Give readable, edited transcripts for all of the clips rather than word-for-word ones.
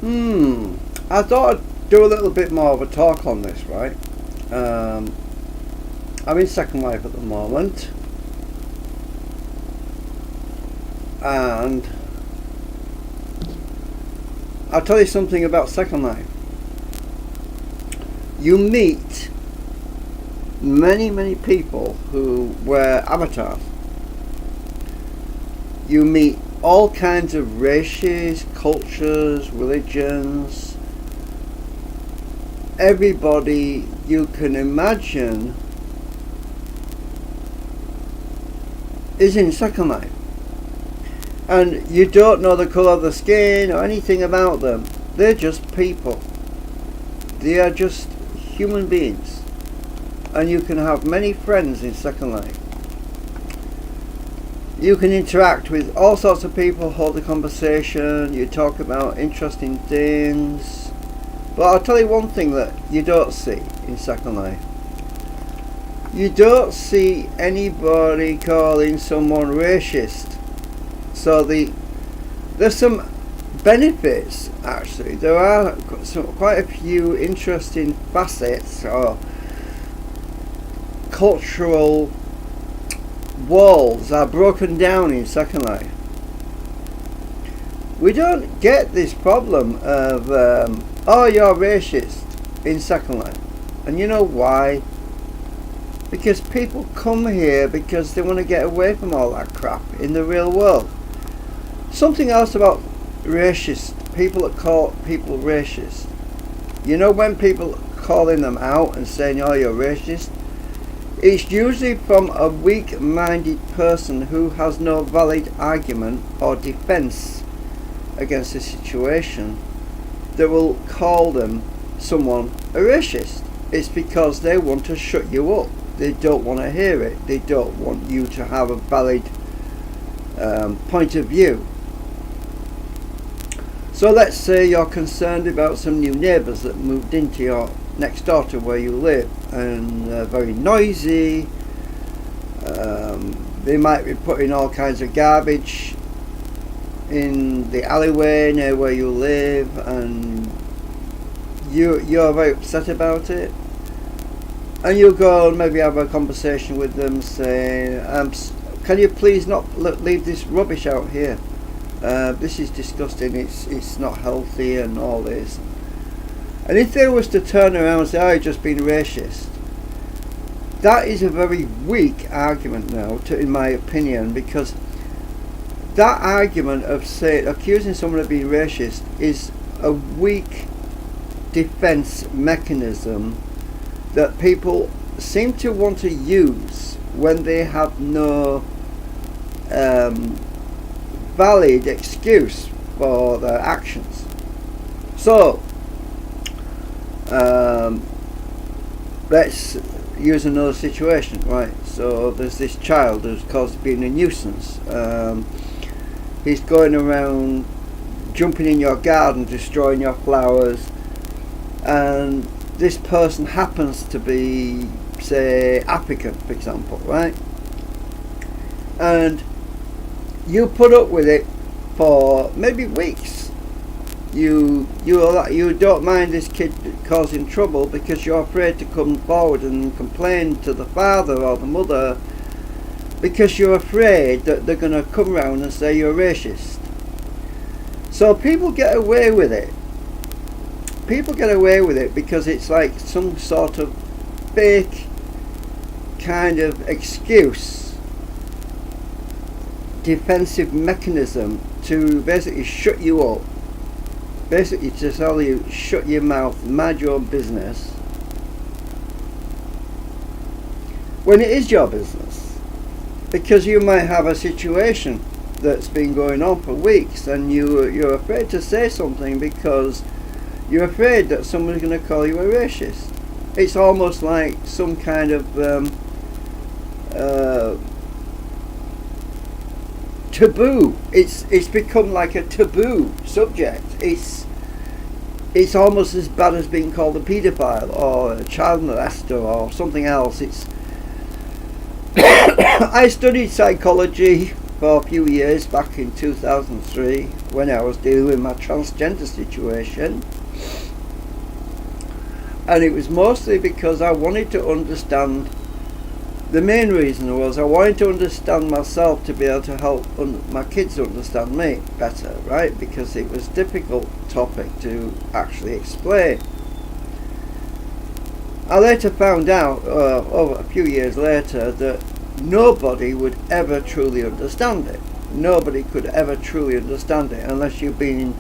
I thought I'd do a little bit more of a talk on this, right? I'm in Second Life at the moment, and I'll tell you something about Second Life. You meet many people who wear avatars. You meet all kinds of races, cultures, religions. Everybody you can imagine is in Second Life. And you don't know the colour of the skin or anything about them. They're just people. They are just human beings. And you can have many friends in Second Life. You can interact with all sorts of people, hold a conversation, you talk about interesting things. But I'll tell you one thing that you don't see in Second Life. You don't see anybody calling someone racist. So there's some benefits, actually. There are quite a few interesting facets or cultural walls are broken down in Second Life. We don't get this problem of oh, you're racist in Second Life. And you know why? Because people come here because they want to get away from all that crap in the real world. Something else about racist, people that call people racist. You know, when people calling them out and saying, oh, you're racist, it's usually from a weak-minded person who has no valid argument or defense against the situation that will call someone a racist. It's because they want to shut you up. They don't want to hear it. They don't want you to have a valid point of view. So let's say you're concerned about some new neighbours that moved into your next door to where you live, and they're very noisy. They might be putting all kinds of garbage in the alleyway near where you live, and you're very upset about it. And you go and maybe have a conversation with them saying, can you please not leave this rubbish out here? This is disgusting, it's not healthy and all this. And if they was to turn around and say, oh, you've just been racist, that is a very weak argument now, in my opinion, because that argument of accusing someone of being racist is a weak defense mechanism that people seem to want to use when they have no valid excuse for their actions. So let's use another situation, right? So there's this child who's caused being a nuisance. He's going around jumping in your garden, destroying your flowers, and this person happens to be, say, African, for example, right? And you put up with it for maybe weeks. You don't mind this kid causing trouble because you're afraid to come forward and complain to the father or the mother, because you're afraid that they're going to come round and say you're racist. So people get away with it. People get away with it because it's like some sort of fake kind of excuse, defensive mechanism to basically shut you up, basically to tell you shut your mouth, mind your own business, when it is your business. Because you might have a situation that's been going on for weeks and you're afraid to say something because you're afraid that someone's going to call you a racist. It's almost like some kind of taboo. It's become like a taboo subject. It's almost as bad as being called a paedophile or a child molester or something else. I studied psychology for a few years back in 2003 when I was dealing with my transgender situation. And it was mostly because I wanted to understand. The main reason was I wanted to understand myself to be able to help my kids understand me better, right? Because it was a difficult topic to actually explain. I later found out, over a few years later, that nobody would ever truly understand it. Nobody could ever truly understand it unless you've been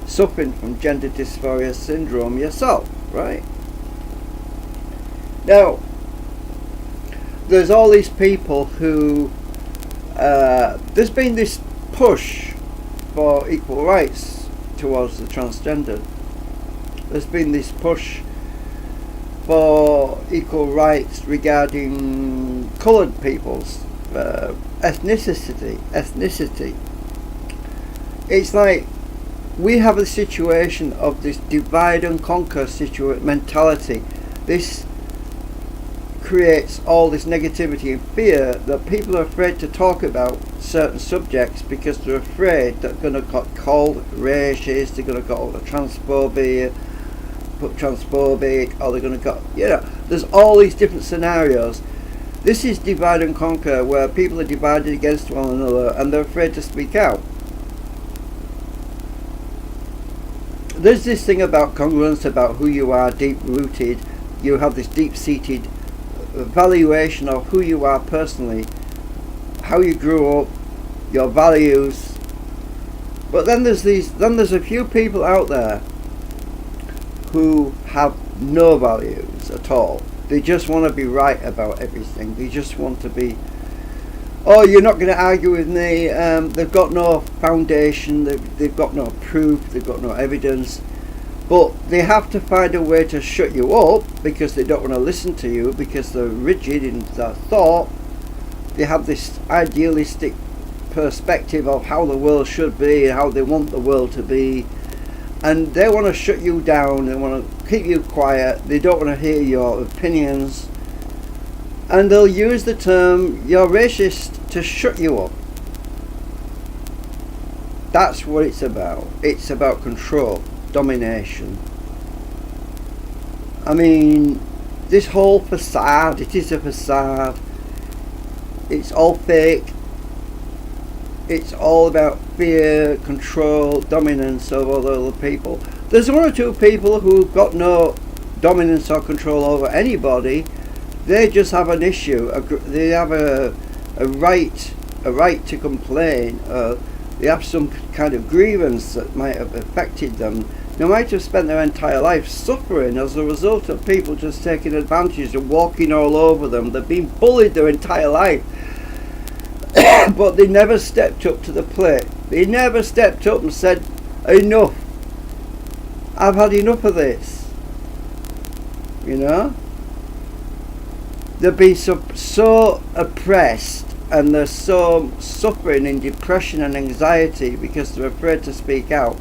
suffering from gender dysphoria syndrome yourself, right? Now, there's all these people who, there's been this push for equal rights towards the transgender. There's been this push for equal rights regarding coloured people's ethnicity. It's like we have a situation of this divide and conquer mentality. This creates all this negativity and fear that people are afraid to talk about certain subjects because they're afraid that they're going to get called racist, they're going to get called transphobic, or they're going to get, there's all these different scenarios. This is divide and conquer, where people are divided against one another and they're afraid to speak out. There's this thing about congruence, about who you are, deep rooted. You have this deep seated valuation of who you are personally, how you grew up, your values. But then there's a few people out there who have no values at all. They just want to be right about everything. They just want to be, oh, you're not going to argue with me. They've got no foundation, they've got no proof, they've got no evidence. But they have to find a way to shut you up because they don't want to listen to you, because they're rigid in their thought. They have this idealistic perspective of how the world should be and how they want the world to be. And they want to shut you down, they want to keep you quiet, they don't want to hear your opinions. And they'll use the term, you're racist, to shut you up. That's what it's about. It's about control. Domination. I mean, this whole facade, it is a facade. It's all fake. It's all about fear, control, dominance over other people. There's one or two people who've got no dominance or control over anybody. They just have an issue. They have a right to complain. They have some kind of grievance that might have affected them. They might have spent their entire life suffering as a result of people just taking advantage and walking all over them. They've been bullied their entire life. But they never stepped up to the plate. They never stepped up and said, enough. I've had enough of this. They've been so oppressed, and they're so suffering in depression and anxiety because they're afraid to speak out.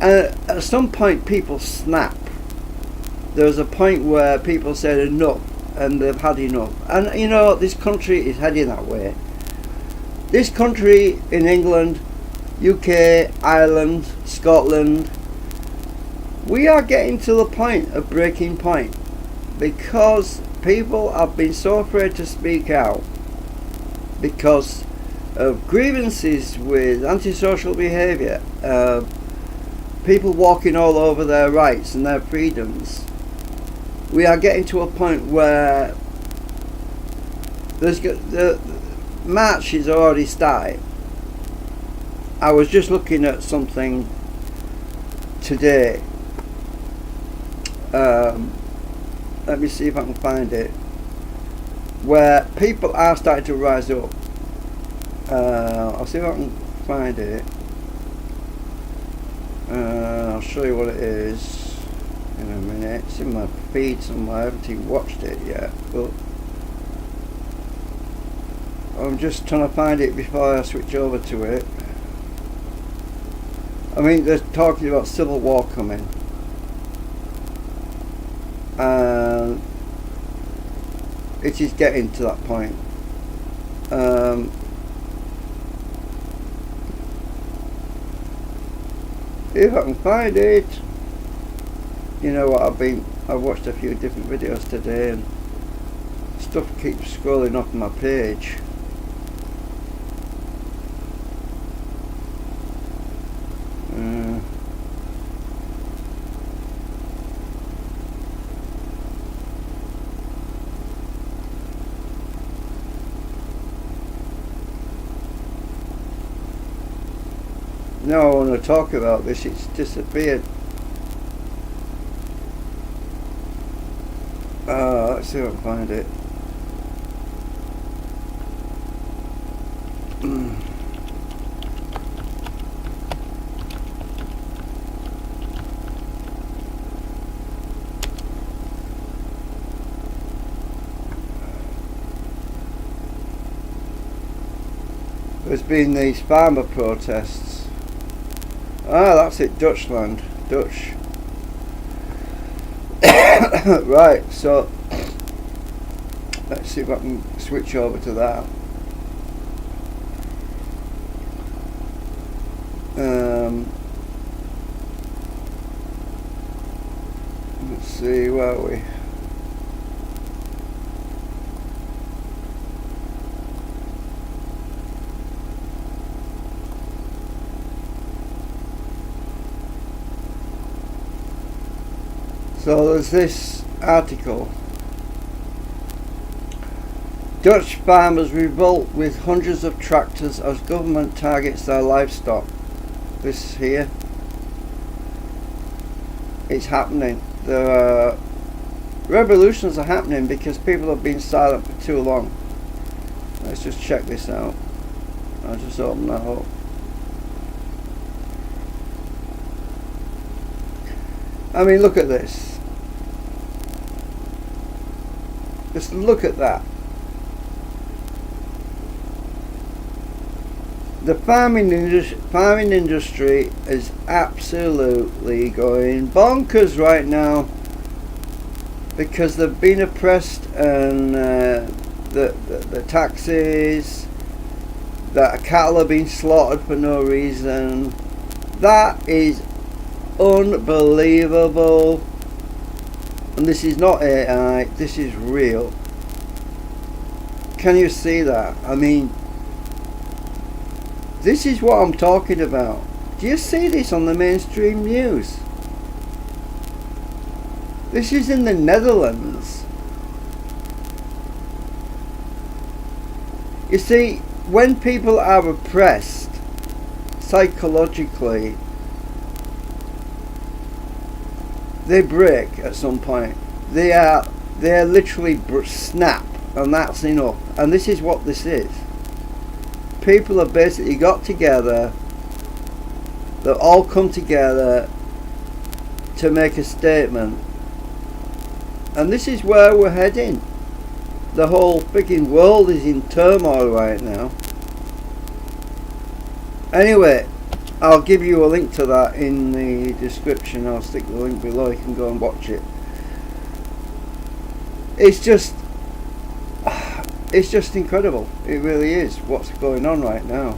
And at some point people snap. There's a point where people said enough, and they've had enough. And this country is heading that way. This country in England, UK, Ireland, Scotland, we are getting to the point of breaking point, because people have been so afraid to speak out because of grievances with antisocial behaviour, people walking all over their rights and their freedoms. We are getting to a point where the march is already started. I was just looking at something today. Let me see if I can find it, where people are starting to rise up. I'll see if I can find it. I'll show you what it is in a minute. It's in my feed somewhere. I haven't even watched it yet, but I'm just trying to find it before I switch over to it. I mean, they're talking about civil war coming, and it is getting to that point. if I can find it. You know what, I've watched a few different videos today and stuff keeps scrolling off my page. Now I want to talk about this, it's disappeared. Let's see if I can find it. There's been these farmer protests. That's it, Dutchland. Dutch. Right, so let's see if I can switch over to that. Let's see, where are we? So there's this article. Dutch farmers revolt with hundreds of tractors as government targets their livestock. This here. It's happening. The revolutions are happening because people have been silent for too long. Let's just check this out. I'll just open that up. I mean, look at this. Just look at that. The farming industry is absolutely going bonkers right now because they've been oppressed, and the taxes, that cattle are being slaughtered for no reason. That is unbelievable. And this is not AI, this is real. Can you see that? I mean, this is what I'm talking about. Do you see this on the mainstream news? This is in the Netherlands. You see, when people are oppressed psychologically, they break at some point. They are literally snap, and that's enough. And this is what this is. People have basically got together. They've all come together to make a statement. And this is where we're heading. The whole freaking world is in turmoil right now. Anyway, I'll give you a link to that in the description. I'll stick the link below, you can go and watch it. It's just incredible. It really is what's going on right now.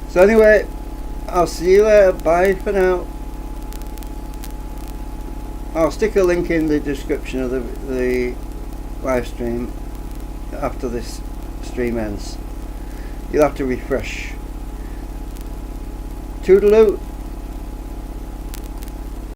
So anyway, I'll see you later. Bye for now. I'll stick a link in the description of the live stream after this stream ends. You'll have to refresh. Toodaloo.